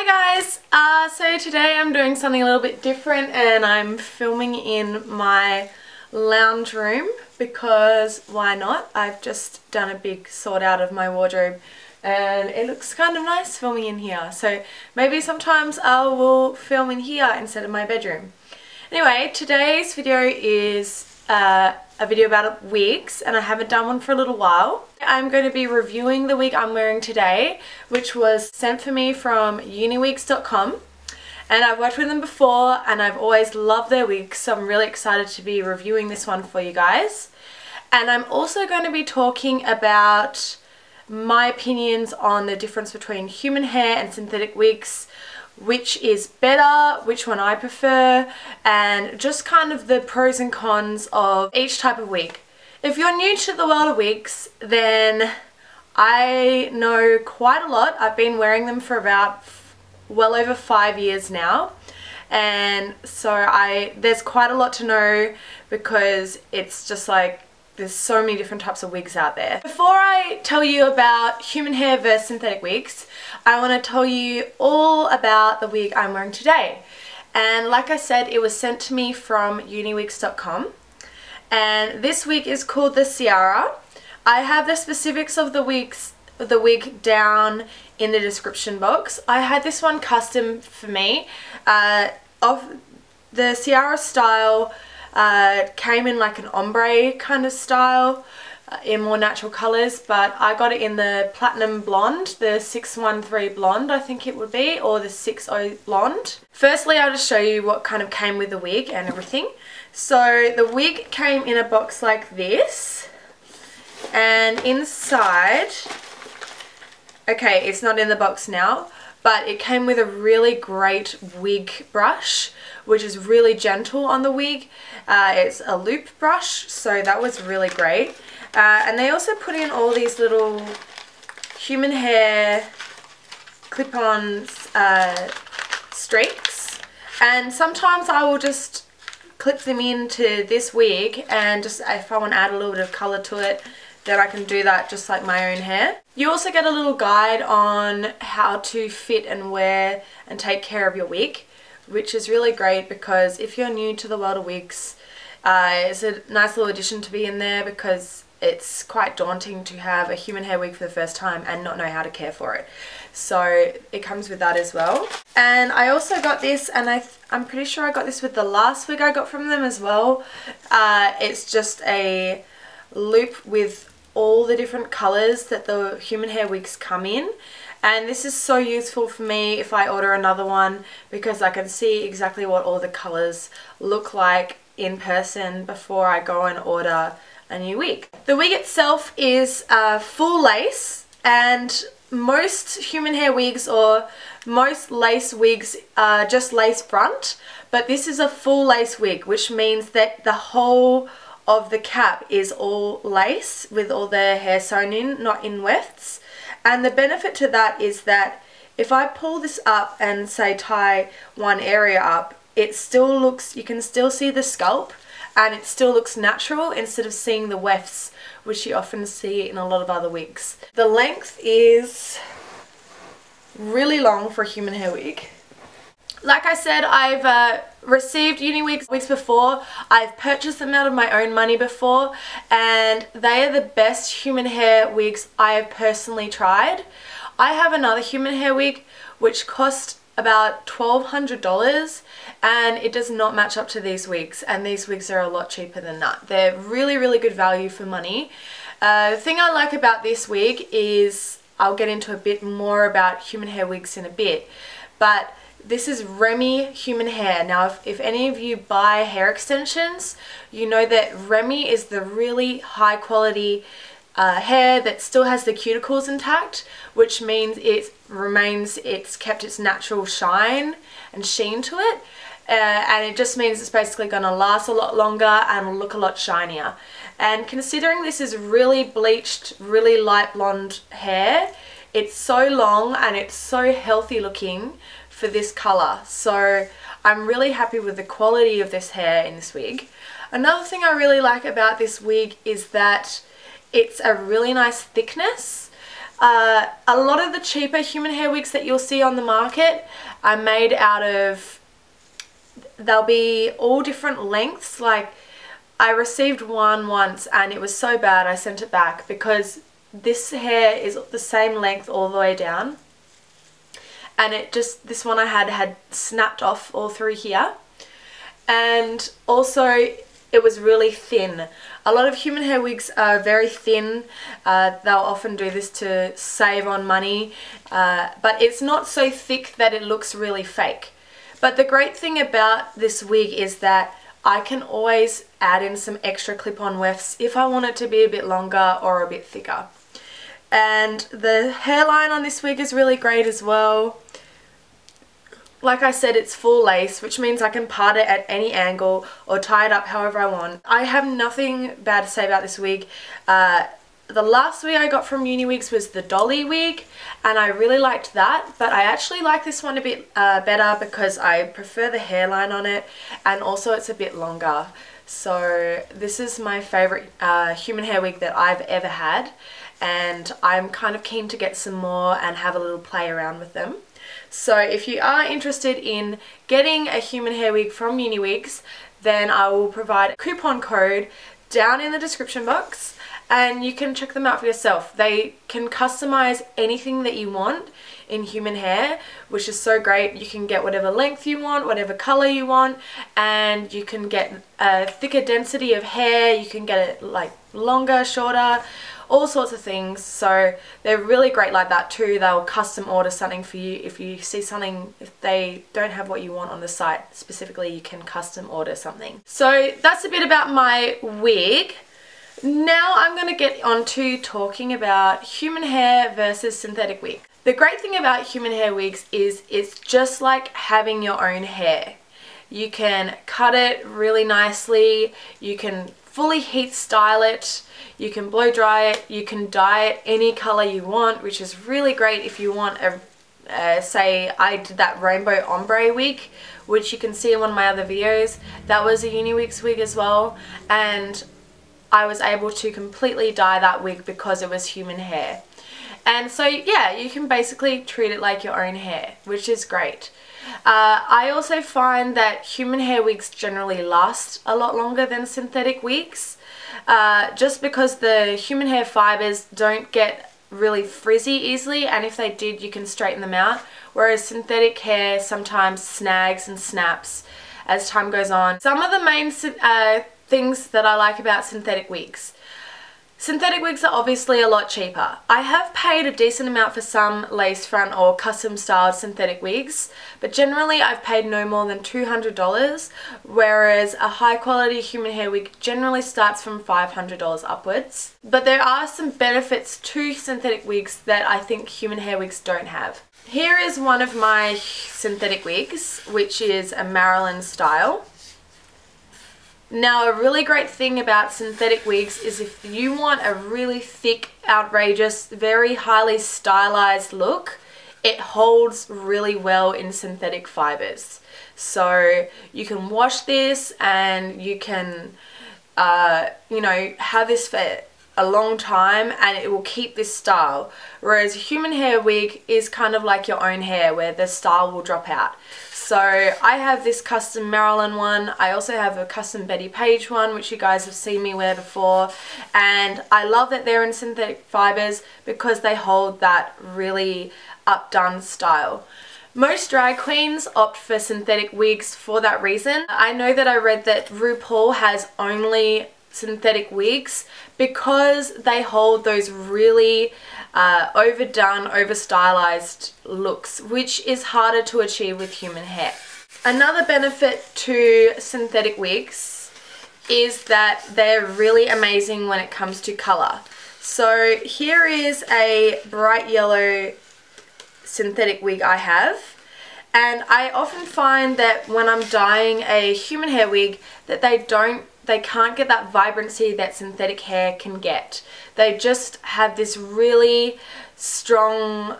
Hi guys! So today I'm doing something a little bit different and I'm filming in my lounge room because why not? I've just done a big sort out of my wardrobe and it looks kind of nice filming in here. So maybe sometimes I will film in here instead of my bedroom. Anyway, today's video is a video about wigs and I haven't done one for a little while. I'm going to be reviewing the wig I'm wearing today, which was sent for me from Uniwigs.com, and I've worked with them before and I've always loved their wigs, so I'm really excited to be reviewing this one for you guys. And I'm also going to be talking about my opinions on the difference between human hair and synthetic wigs, which is better, which one I prefer, and just kind of the pros and cons of each type of wig. If you're new to the world of wigs, then I know quite a lot. I've been wearing them for about well over 5 years now, and so there's quite a lot to know because it's just like there's so many different types of wigs out there. Before I tell you about human hair versus synthetic wigs, I want to tell you all about the wig I'm wearing today. And like I said, it was sent to me from Uniwigs.com. And this wig is called the Ciara. I have the specifics of the wig down in the description box. I had this one custom for me. Of the Ciara style came in like an ombre kind of style in more natural colours, but I got it in the platinum blonde, the 613 blonde I think it would be, or the 60 blonde. Firstly, I'll just show you what kind of came with the wig and everything. So the wig came in a box like this, and inside, okay, it's not in the box now, but it came with a really great wig brush, which is really gentle on the wig. It's a loop brush, so that was really great. And they also put in all these little human hair clip-on streaks, and sometimes I will just clip them into this wig, and just if I want to add a little bit of colour to it, then I can do that just like my own hair. You also get a little guide on how to fit and wear and take care of your wig, which is really great because if you're new to the world of wigs, it's a nice little addition to be in there because it's quite daunting to have a human hair wig for the first time and not know how to care for it. So it comes with that as well. And I also got this, and I'm pretty sure I got this with the last wig I got from them as well. It's just a loop with all the different colours that the human hair wigs come in. And this is so useful for me if I order another one because I can see exactly what all the colours look like in person before I go and order a new wig. The wig itself is full lace, and most human hair wigs or most lace wigs are just lace front, but this is a full lace wig, which means that the whole of the cap is all lace with all the hair sewn in, not in wefts. And the benefit to that is that if I pull this up and say tie one area up, it still looks, you can still see the scalp and it still looks natural instead of seeing the wefts, which you often see in a lot of other wigs. The length is really long for a human hair wig. Like I said, I've received Uniwigs wigs before. I've purchased them out of my own money before, and they are the best human hair wigs I have personally tried. I have another human hair wig which cost about $1,200 and it does not match up to these wigs, and these wigs are a lot cheaper than that. They're really, really good value for money. The thing I like about this wig is, I'll get into a bit more about human hair wigs in a bit, but this is Remy human hair. Now if any of you buy hair extensions, you know that Remy is the really high quality hair that still has the cuticles intact, which means it's kept its natural shine and sheen to it, and it just means it's basically going to last a lot longer and look a lot shinier. And considering this is really bleached, really light blonde hair, it's so long and it's so healthy looking for this colour, so I'm really happy with the quality of this hair in this wig. Another thing I really like about this wig is that it's a really nice thickness. A lot of the cheaper human hair wigs that you'll see on the market are made out of, they'll be all different lengths. Like I received one once and it was so bad I sent it back because this hair is the same length all the way down, and it just, this one I had snapped off all through here, and also it was really thin. A lot of human hair wigs are very thin. They'll often do this to save on money, but it's not so thick that it looks really fake. But the great thing about this wig is that I can always add in some extra clip-on wefts if I want it to be a bit longer or a bit thicker. And the hairline on this wig is really great as well. Like I said, it's full lace, which means I can part it at any angle or tie it up however I want. I have nothing bad to say about this wig. The last wig I got from Uniwigs was the dolly wig, and I really liked that, but I actually like this one a bit better because I prefer the hairline on it, and also it's a bit longer. So this is my favourite human hair wig that I've ever had, and I'm kind of keen to get some more and have a little play around with them. So if you are interested in getting a human hair wig from Uniwigs, then I will provide a coupon code down in the description box, and you can check them out for yourself. They can customize anything that you want in human hair, which is so great. You can get whatever length you want, whatever color you want, and you can get a thicker density of hair. You can get it like longer, shorter, all sorts of things. So they're really great like that too. They'll custom order something for you. If you see something, if they don't have what you want on the site specifically, you can custom order something. So that's a bit about my wig. Now I'm going to get on to talking about human hair versus synthetic wig. The great thing about human hair wigs is it's just like having your own hair. You can cut it really nicely, you can fully heat style it, you can blow dry it, you can dye it any color you want, which is really great if you want a, say I did that rainbow ombre wig, which you can see in one of my other videos. That was a Uniwigs wig as well, and I was able to completely dye that wig because it was human hair. And so yeah, you can basically treat it like your own hair, which is great. I also find that human hair wigs generally last a lot longer than synthetic wigs, just because the human hair fibers don't get really frizzy easily, and if they did, you can straighten them out, whereas synthetic hair sometimes snags and snaps as time goes on. Some of the main things that I like about synthetic wigs. Synthetic wigs are obviously a lot cheaper. I have paid a decent amount for some lace front or custom styled synthetic wigs, but generally I've paid no more than $200, whereas a high quality human hair wig generally starts from $500 upwards. But there are some benefits to synthetic wigs that I think human hair wigs don't have. Here is one of my synthetic wigs, which is a Maryland style. Now, a really great thing about synthetic wigs is if you want a really thick, outrageous, very highly stylized look, it holds really well in synthetic fibers. So you can wash this and you can, you know, have this for a long time and it will keep this style. Whereas a human hair wig is kind of like your own hair where the style will drop out. So I have this custom Maryland one. I also have a custom Betty Page one, which you guys have seen me wear before. And I love that they're in synthetic fibers because they hold that really updone style. Most drag queens opt for synthetic wigs for that reason. I know that I read that RuPaul has only synthetic wigs because they hold those really overdone, over stylized looks, which is harder to achieve with human hair. Another benefit to synthetic wigs is that they're really amazing when it comes to color. So here is a bright yellow synthetic wig I have, and I often find that when I'm dyeing a human hair wig that they can't get that vibrancy that synthetic hair can get. They just have this really strong,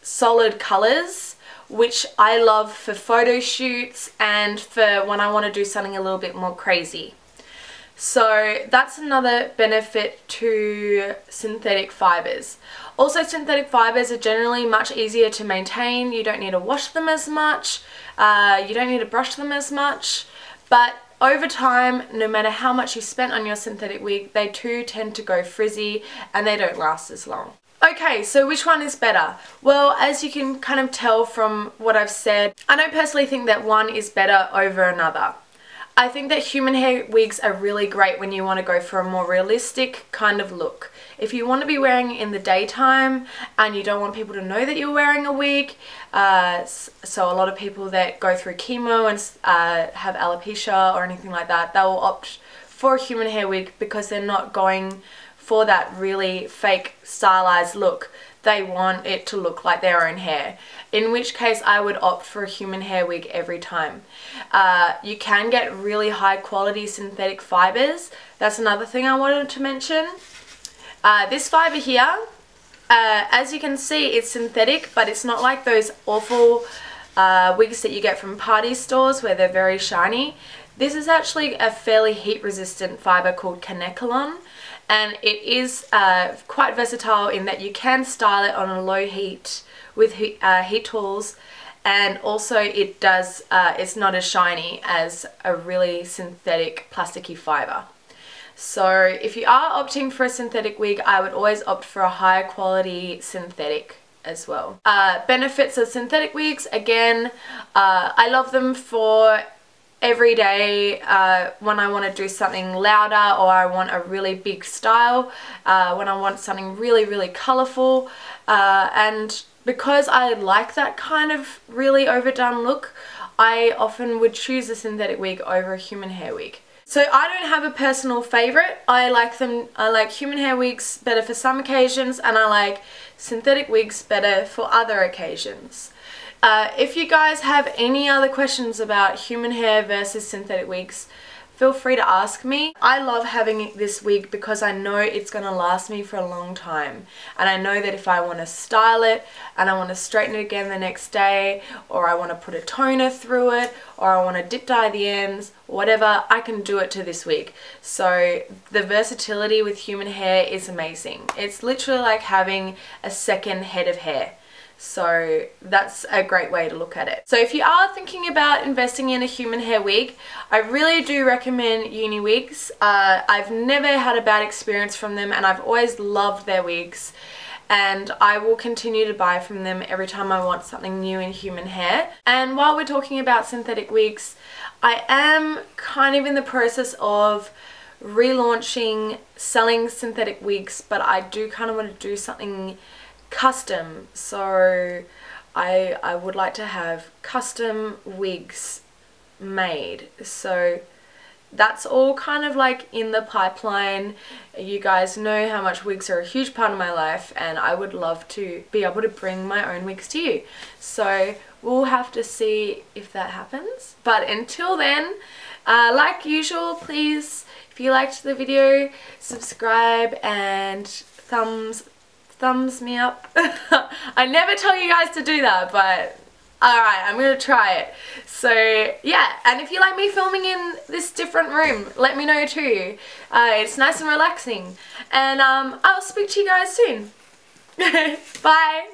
solid colors, which I love for photo shoots and for when I want to do something a little bit more crazy. So that's another benefit to synthetic fibres. Also, synthetic fibres are generally much easier to maintain. You don't need to wash them as much. You don't need to brush them as much. But over time, no matter how much you spent on your synthetic wig, they too tend to go frizzy and they don't last as long. Okay, so which one is better? Well, as you can kind of tell from what I've said, I don't personally think that one is better over another. I think that human hair wigs are really great when you want to go for a more realistic kind of look. If you want to be wearing it in the daytime and you don't want people to know that you're wearing a wig, so a lot of people that go through chemo and have alopecia or anything like that, they will opt for a human hair wig because they're not going for that really fake stylized look. They want it to look like their own hair, in which case I would opt for a human hair wig every time. You can get really high quality synthetic fibres. That's another thing I wanted to mention. This fibre here, as you can see, it's synthetic, but it's not like those awful wigs that you get from party stores where they're very shiny. This is actually a fairly heat resistant fibre called Kanekalon. And it is quite versatile in that you can style it on a low heat with heat tools, and also it does it's not as shiny as a really synthetic plasticky fibre. So if you are opting for a synthetic wig, I would always opt for a higher quality synthetic as well. Benefits of synthetic wigs, again, I love them for every day when I want to do something louder, or I want a really big style, when I want something really colourful, and because I like that kind of really overdone look, I often would choose a synthetic wig over a human hair wig. So I don't have a personal favourite. I like human hair wigs better for some occasions, and I like synthetic wigs better for other occasions. If you guys have any other questions about human hair versus synthetic wigs, feel free to ask me. I love having this wig because I know it's going to last me for a long time. And I know that if I want to style it and I want to straighten it again the next day, or I want to put a toner through it, or I want to dip dye the ends, whatever, I can do it to this wig. So the versatility with human hair is amazing. It's literally like having a second head of hair. So that's a great way to look at it. So if you are thinking about investing in a human hair wig, I really do recommend Uniwigs. I've never had a bad experience from them, and I've always loved their wigs, and I will continue to buy from them every time I want something new in human hair. And while we're talking about synthetic wigs, I am kind of in the process of relaunching selling synthetic wigs, but I do kind of want to do something custom. So I would like to have custom wigs made. So that's all kind of like in the pipeline. You guys know how much wigs are a huge part of my life, and I would love to be able to bring my own wigs to you. So we'll have to see if that happens. But until then, like usual, please, if you liked the video, subscribe and thumbs me up. I never tell you guys to do that, but alright, I'm gonna try it. So yeah, and if you like me filming in this different room, let me know too. It's nice and relaxing, and I'll speak to you guys soon. Bye.